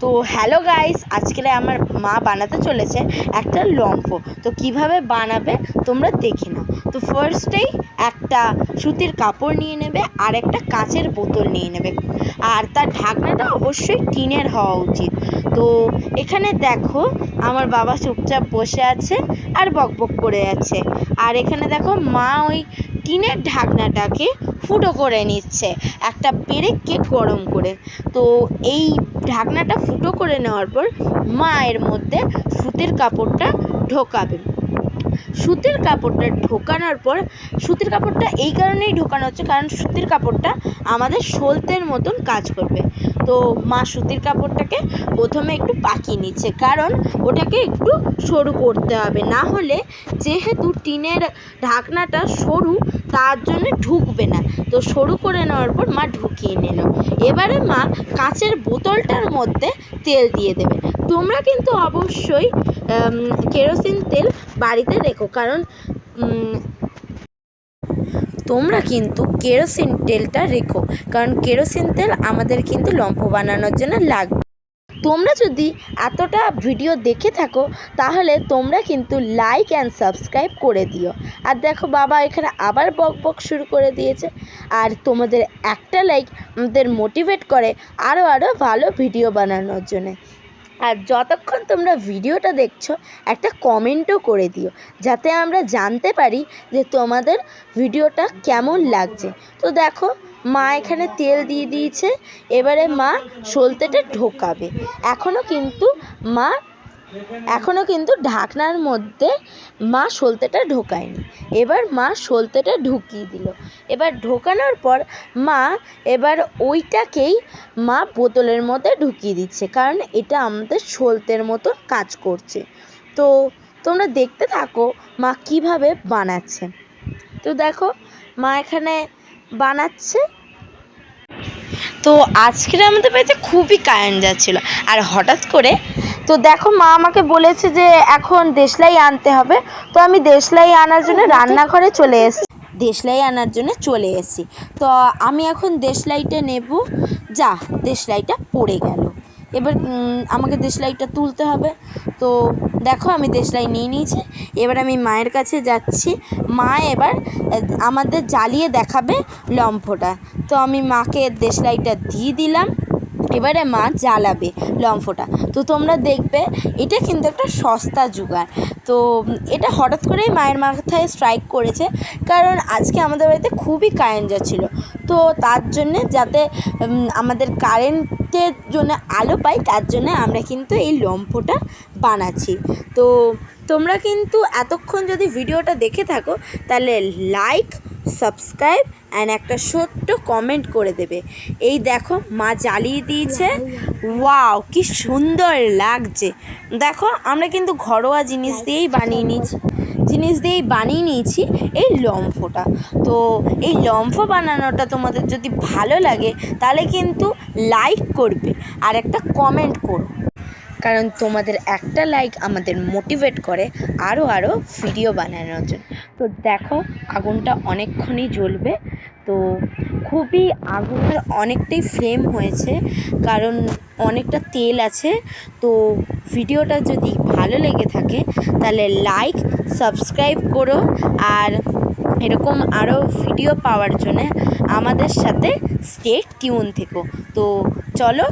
তো hello guys, আজকে আমার মা বানাতে চলেছে একটা লম্ফো। তো কিভাবে বানাবে তোমরা দেখে নাও। তো ফার্স্টেই একটা সুতির কাপড় নিয়ে নেবে আর একটা কাচের বোতল নিয়ে নেবে, আর তার ঢাকনাটা অবশ্যই টিনের হওয়া উচিত। তো এখানে দেখো আমার বাবা চুপচাপ বসে আছে আর বকবক করে আছে, আর এখানে দেখো মা ওই টিনের ঢাকনাটাকে ফুটো করে নিচ্ছে একটা পেরেককে গরম করে। তো এই ঢাকনাটা ফুটো করে নেওয়ার পর মা এর মধ্যে সুতির কাপড়টা ঢোকাবে। সুতির কাপড়টা ঢোকানোর পর, সুতির কাপড়টা এই কারণেই ঢোকানো হচ্ছে কারণ সুতির কাপড়টা আমাদের সলতের মতন কাজ করবে। তো মা সুতির কাপড়টাকে প্রথমে একটু পাকিয়ে নিচ্ছে, কারণ ওটাকে একটু সরু করতে হবে, না হলে যেহেতু টিনের ঢাকনাটা সরু তার জন্য ঢুকবে না। তো সরু করে নেওয়ার পর মা ঢুকিয়ে নিল। এবারে মা কাচের বোতলটার মধ্যে তেল দিয়ে দেবে। তোমরা কিন্তু অবশ্যই কেরোসিন তেল বাড়িতে রেখো, কারণ তোমরা কিন্তু কেরোসিন তেলটা রেখো, কারণ কেরোসিন তেল আমাদের কিন্তু লম্ফো বানানোর জন্য লাগবে। তোমরা যদি এতটা ভিডিও দেখে থাকো তাহলে তোমরা কিন্তু লাইক অ্যান্ড সাবস্ক্রাইব করে দিও। আর দেখো বাবা এখানে আবার বক বক শুরু করে দিয়েছে, আর তোমাদের একটা লাইক আমাদের মোটিভেট করে আরও ভালো ভিডিও বানানোর জন্যে। আর যতক্ষণ তোমরা ভিডিওটা দেখছো একটা কমেন্টও করে দিও, যাতে আমরা জানতে পারি যে তোমাদের ভিডিওটা কেমন লাগছে। তো দেখো মা এখানে তেল দিয়ে দিয়েছে, এবারে মা সলতেটা ঢোকাবে। এখনও কিন্তু ঢাকনার মধ্যে মা সলতেটা ঢোকায়নি। এবার মা সলতেটা ঢুকিয়ে দিল। এবার ঢোকানোর পর মা এবার ওইটাকেই মা বোতলের মধ্যে ঢুকিয়ে দিচ্ছে, কারণ এটা আমাদের সলতের মতো কাজ করছে। তো তোমরা দেখতে থাকো মা কিভাবে বানাচ্ছে। তো দেখো মা এখানে বানাচ্ছে। তো আজকের আমাদের বাড়িতে খুবই কারেন্ট যাচ্ছিলো, আর হঠাৎ করে তো দেখো মা আমাকে বলেছে যে এখন দেশলাই আনতে হবে। তো আমি দেশলাই আনার জন্য রান্নাঘরে চলে এসেছি। তো আমি এখন দেশলাইটা নেব। যা, দেশলাইটা পড়ে গেল। এবার আমাকে দেশলাইটা তুলতে হবে। তো দেখো আমি দেশলাই নিয়ে নিয়েছি। এবার আমি মায়ের কাছে যাচ্ছি। মা এবার আমাদের জ্বালিয়ে দেখাবে লম্ফোটা। তো আমি মাকে দেশলাইটা দিয়ে দিলাম। এবারে মা জ্বালাবে লম্ফোটা। তো তোমরা দেখবে এটা কিন্তু একটা সস্তা জোগাড়। তো এটা হঠাৎ করেই মায়ের মাথায় স্ট্রাইক করেছে, কারণ আজকে আমাদের বাড়িতে খুবই কারেন্ট যাচ্ছিলো। তো তার জন্যে যাতে আমাদের কারেন্টের জন্য আলো পাই, তার জন্য আমরা কিন্তু এই লম্ফোটা বানাচ্ছি। তো তোমরা কিন্তু এতক্ষণ যদি ভিডিওটা দেখে থাকো তাহলে লাইক, সাবস্ক্রাইব অ্যান্ড একটা ছোট্ট কমেন্ট করে দেবে। এই দেখো মা জ্বালিয়ে দিয়েছে। ওয়াও, কি সুন্দর লাগছে। দেখো আমরা কিন্তু ঘরোয়া জিনিস দিয়েই বানিয়ে নিয়েছি এই লম্ফোটা। তো এই লম্ফো বানানোটা তোমাদের যদি ভালো লাগে তাহলে কিন্তু লাইক করবে আর একটা কমেন্ট করো, কারণ তোমাদের একটা লাইক আমাদের মোটিভেট করে আরও ভিডিও বানানোর জন্য। তো দেখো আগুনটা অনেকক্ষণই জ্বলবে। তো খুবই আগুনের অনেকটাই ফ্লেম হয়েছে, কারণ অনেকটা তেল আছে। তো ভিডিওটা যদি ভালো লেগে থাকে তাহলে লাইক, সাবস্ক্রাইব করো, আর এরকম আরও ভিডিও পাওয়ার জন্য আমাদের সাথে স্টে টিউন থেকো। তো চলো